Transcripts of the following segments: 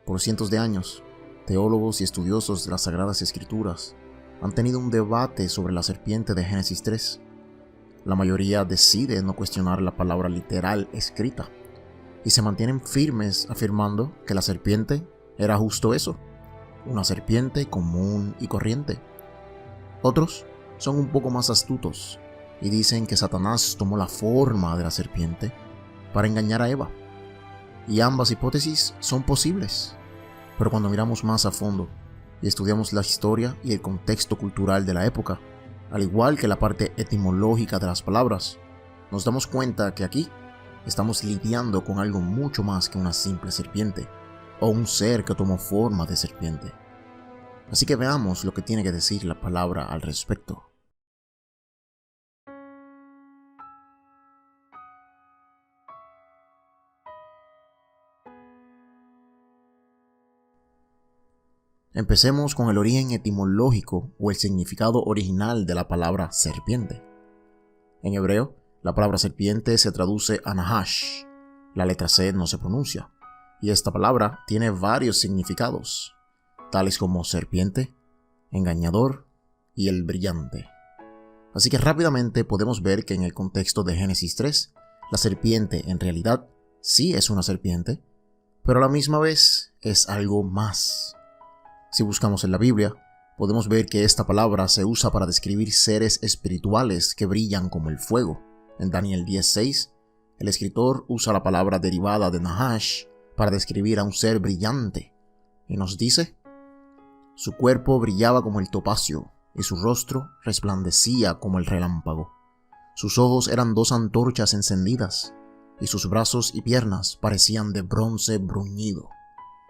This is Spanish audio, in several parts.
Por cientos de años, teólogos y estudiosos de las Sagradas Escrituras han tenido un debate sobre la serpiente de Génesis 3. La mayoría decide no cuestionar la palabra literal escrita y se mantienen firmes afirmando que la serpiente era justo eso, una serpiente común y corriente. Otros son un poco más astutos y dicen que Satanás tomó la forma de la serpiente para engañar a Eva. Y ambas hipótesis son posibles, pero cuando miramos más a fondo y estudiamos la historia y el contexto cultural de la época, al igual que la parte etimológica de las palabras, nos damos cuenta que aquí estamos lidiando con algo mucho más que una simple serpiente o un ser que tomó forma de serpiente. Así que veamos lo que tiene que decir la palabra al respecto. Empecemos con el origen etimológico o el significado original de la palabra serpiente. En hebreo, la palabra serpiente se traduce a Nahash. La letra C no se pronuncia, y esta palabra tiene varios significados, tales como serpiente, engañador y el brillante. Así que rápidamente podemos ver que en el contexto de Génesis 3, la serpiente en realidad sí es una serpiente, pero a la misma vez es algo más. Si buscamos en la Biblia, podemos ver que esta palabra se usa para describir seres espirituales que brillan como el fuego. En Daniel 10:6, el escritor usa la palabra derivada de Nahash para describir a un ser brillante, y nos dice: su cuerpo brillaba como el topacio, y su rostro resplandecía como el relámpago. Sus ojos eran 2 antorchas encendidas, y sus brazos y piernas parecían de bronce bruñido.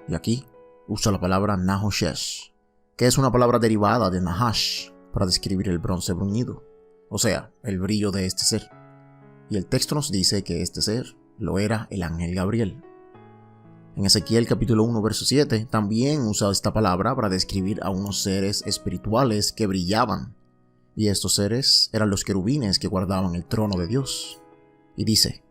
Y aquí usa la palabra Nahoshesh, que es una palabra derivada de Nahash para describir el bronce bruñido, o sea, el brillo de este ser. Y el texto nos dice que este ser lo era el ángel Gabriel. En Ezequiel capítulo 1 verso 7 también usa esta palabra para describir a unos seres espirituales que brillaban, y estos seres eran los querubines que guardaban el trono de Dios. Y dice: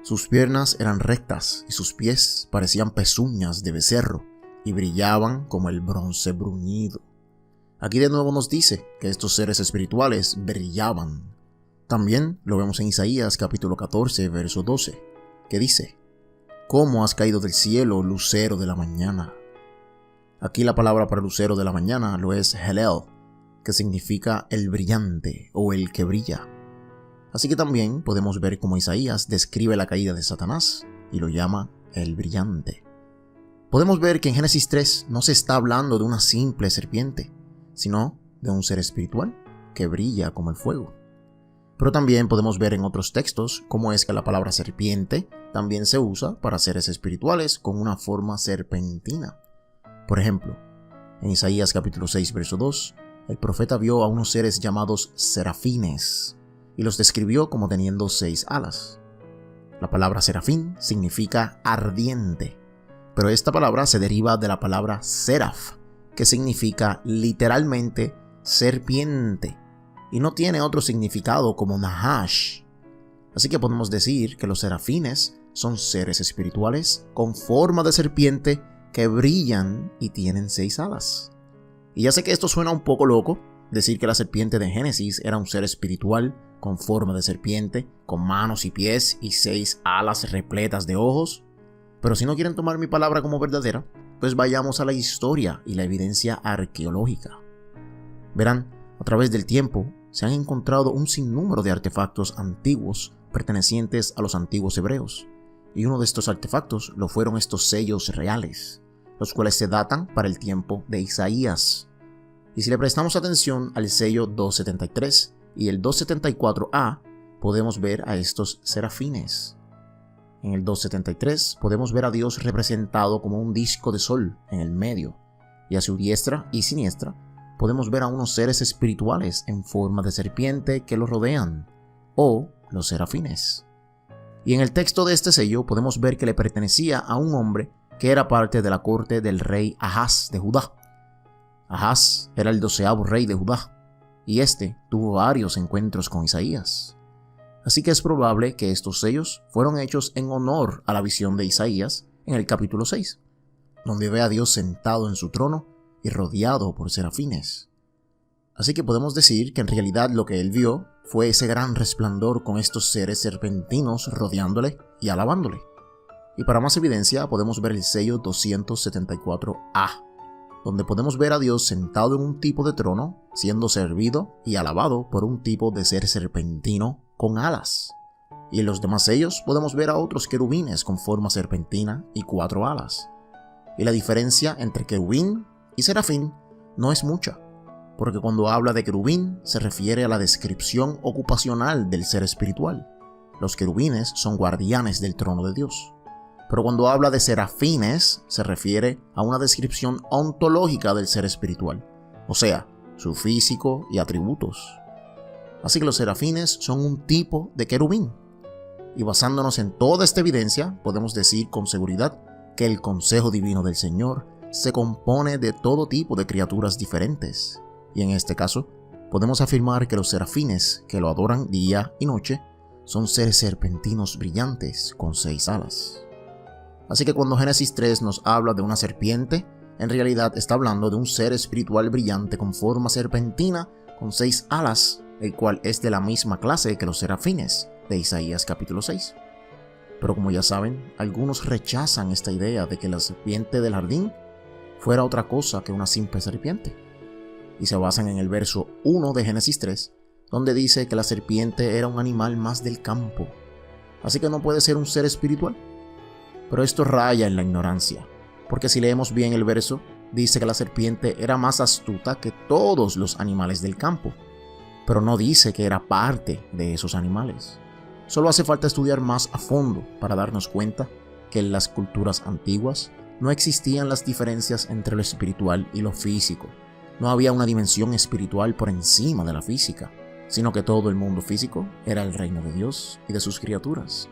sus piernas eran rectas y sus pies parecían pezuñas de becerro, y brillaban como el bronce bruñido. Aquí de nuevo nos dice que estos seres espirituales brillaban. También lo vemos en Isaías capítulo 14 verso 12, que dice: ¿cómo has caído del cielo, lucero de la mañana? Aquí la palabra para lucero de la mañana lo es Helel, que significa el brillante o el que brilla. Así que también podemos ver cómo Isaías describe la caída de Satanás y lo llama el brillante. Podemos ver que en Génesis 3 no se está hablando de una simple serpiente, sino de un ser espiritual que brilla como el fuego. Pero también podemos ver en otros textos cómo es que la palabra serpiente también se usa para seres espirituales con una forma serpentina. Por ejemplo, en Isaías capítulo 6 verso 2, el profeta vio a unos seres llamados serafines y los describió como teniendo 6 alas. La palabra serafín significa ardiente, pero esta palabra se deriva de la palabra seraf, que significa literalmente serpiente, y no tiene otro significado como Nahash. Así que podemos decir que los serafines son seres espirituales con forma de serpiente que brillan y tienen 6 alas. Y ya sé que esto suena un poco loco, decir que la serpiente de Génesis era un ser espiritual con forma de serpiente, con manos y pies y 6 alas repletas de ojos. Pero si no quieren tomar mi palabra como verdadera, pues vayamos a la historia y la evidencia arqueológica. Verán, a través del tiempo se han encontrado un sinnúmero de artefactos antiguos pertenecientes a los antiguos hebreos, y uno de estos artefactos lo fueron estos sellos reales, los cuales se datan para el tiempo de Isaías. Y si le prestamos atención al sello 273 y el 274a, podemos ver a estos serafines. En el 273 podemos ver a Dios representado como un disco de sol en el medio, y a su diestra y siniestra podemos ver a unos seres espirituales en forma de serpiente que lo rodean, o los serafines. Y en el texto de este sello podemos ver que le pertenecía a un hombre que era parte de la corte del rey Ahaz de Judá. Ahaz era el 12º rey de Judá, y este tuvo varios encuentros con Isaías. Así que es probable que estos sellos fueron hechos en honor a la visión de Isaías en el capítulo 6. donde ve a Dios sentado en su trono y rodeado por serafines. Así que podemos decir que en realidad lo que él vio fue ese gran resplandor con estos seres serpentinos rodeándole y alabándole. Y para más evidencia podemos ver el sello 274A, donde podemos ver a Dios sentado en un tipo de trono, siendo servido y alabado por un tipo de ser serpentino con alas. Y en los demás sellos podemos ver a otros querubines con forma serpentina y 4 alas. Y la diferencia entre querubín y serafín no es mucha, porque cuando habla de querubín se refiere a la descripción ocupacional del ser espiritual. Los querubines son guardianes del trono de Dios. Pero cuando habla de serafines se refiere a una descripción ontológica del ser espiritual, o sea, su físico y atributos. Así que los serafines son un tipo de querubín. Y basándonos en toda esta evidencia, podemos decir con seguridad que el consejo divino del Señor se compone de todo tipo de criaturas diferentes. Y en este caso, podemos afirmar que los serafines, que lo adoran día y noche, son seres serpentinos brillantes con 6 alas. Así que cuando Génesis 3 nos habla de una serpiente, en realidad está hablando de un ser espiritual brillante con forma serpentina con 6 alas, el cual es de la misma clase que los serafines de Isaías capítulo 6. Pero como ya saben, algunos rechazan esta idea de que la serpiente del jardín fuera otra cosa que una simple serpiente, y se basan en el verso 1 de Génesis 3, donde dice que la serpiente era un animal más del campo, así que no puede ser un ser espiritual. Pero esto raya en la ignorancia, porque si leemos bien el verso, dice que la serpiente era más astuta que todos los animales del campo, pero no dice que era parte de esos animales. Solo hace falta estudiar más a fondo para darnos cuenta que en las culturas antiguas no existían las diferencias entre lo espiritual y lo físico. No había una dimensión espiritual por encima de la física, sino que todo el mundo físico era el reino de Dios y de sus criaturas.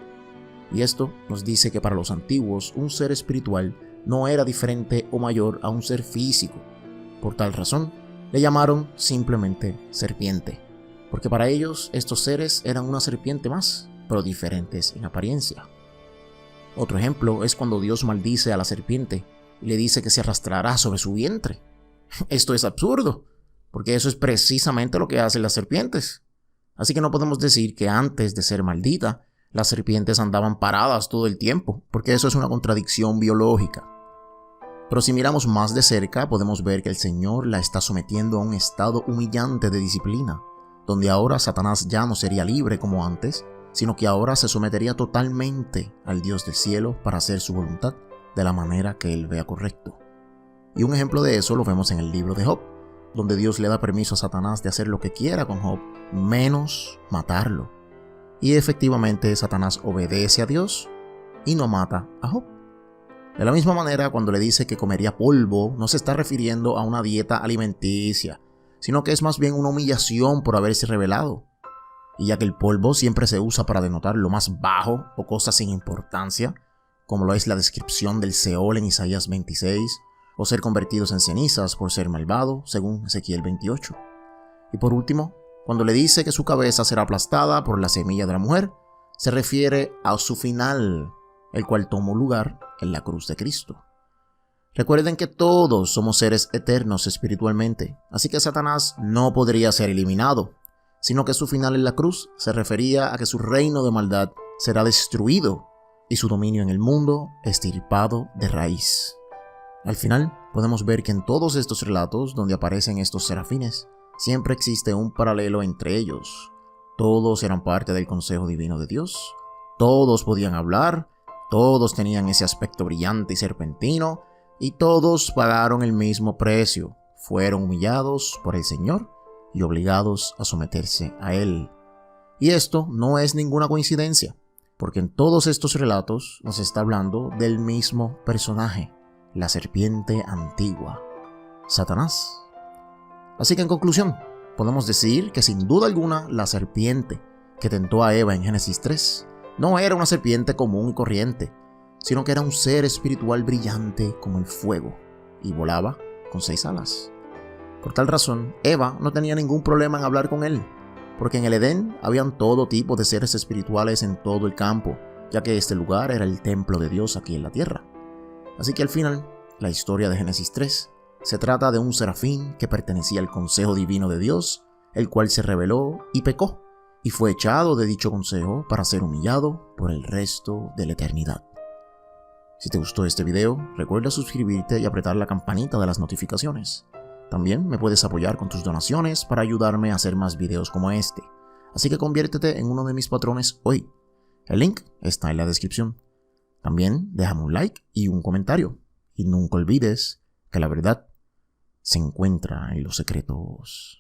Y esto nos dice que para los antiguos un ser espiritual no era diferente o mayor a un ser físico. Por tal razón, le llamaron simplemente serpiente, porque para ellos estos seres eran una serpiente más, pero diferentes en apariencia. Otro ejemplo es cuando Dios maldice a la serpiente y le dice que se arrastrará sobre su vientre. Esto es absurdo, porque eso es precisamente lo que hacen las serpientes. Así que no podemos decir que antes de ser maldita, las serpientes andaban paradas todo el tiempo, porque eso es una contradicción biológica. Pero si miramos más de cerca, podemos ver que el Señor la está sometiendo a un estado humillante de disciplina, donde ahora Satanás ya no sería libre como antes, sino que ahora se sometería totalmente al Dios del cielo para hacer su voluntad de la manera que él vea correcto. Y un ejemplo de eso lo vemos en el libro de Job, donde Dios le da permiso a Satanás de hacer lo que quiera con Job, menos matarlo. Y efectivamente Satanás obedece a Dios y no mata a Job. De la misma manera, cuando le dice que comería polvo, no se está refiriendo a una dieta alimenticia, sino que es más bien una humillación por haberse rebelado. Y ya que el polvo siempre se usa para denotar lo más bajo o cosas sin importancia, como lo es la descripción del Seol en Isaías 26, o ser convertidos en cenizas por ser malvado, según Ezequiel 28. Y por último, cuando le dice que su cabeza será aplastada por la semilla de la mujer, se refiere a su final, el cual tomó lugar en la cruz de Cristo. Recuerden que todos somos seres eternos espiritualmente, así que Satanás no podría ser eliminado, sino que su final en la cruz se refería a que su reino de maldad será destruido y su dominio en el mundo extirpado de raíz. Al final, podemos ver que en todos estos relatos donde aparecen estos serafines, siempre existe un paralelo entre ellos. Todos eran parte del consejo divino de Dios, todos podían hablar, todos tenían ese aspecto brillante y serpentino, y todos pagaron el mismo precio. Fueron humillados por el Señor y obligados a someterse a Él. Y esto no es ninguna coincidencia, porque en todos estos relatos nos está hablando del mismo personaje, la serpiente antigua, Satanás. Así que en conclusión, podemos decir que sin duda alguna la serpiente que tentó a Eva en Génesis 3 no era una serpiente común y corriente, sino que era un ser espiritual brillante como el fuego y volaba con 6 alas. Por tal razón, Eva no tenía ningún problema en hablar con él, porque en el Edén habían todo tipo de seres espirituales en todo el campo, ya que este lugar era el templo de Dios aquí en la tierra. Así que al final, la historia de Génesis 3. Se trata de un serafín que pertenecía al consejo divino de Dios, el cual se rebeló y pecó, y fue echado de dicho consejo para ser humillado por el resto de la eternidad. Si te gustó este video, recuerda suscribirte y apretar la campanita de las notificaciones. También me puedes apoyar con tus donaciones para ayudarme a hacer más videos como este, así que conviértete en uno de mis patrones hoy. El link está en la descripción. También déjame un like y un comentario, y nunca olvides que la verdad se encuentra en los secretos.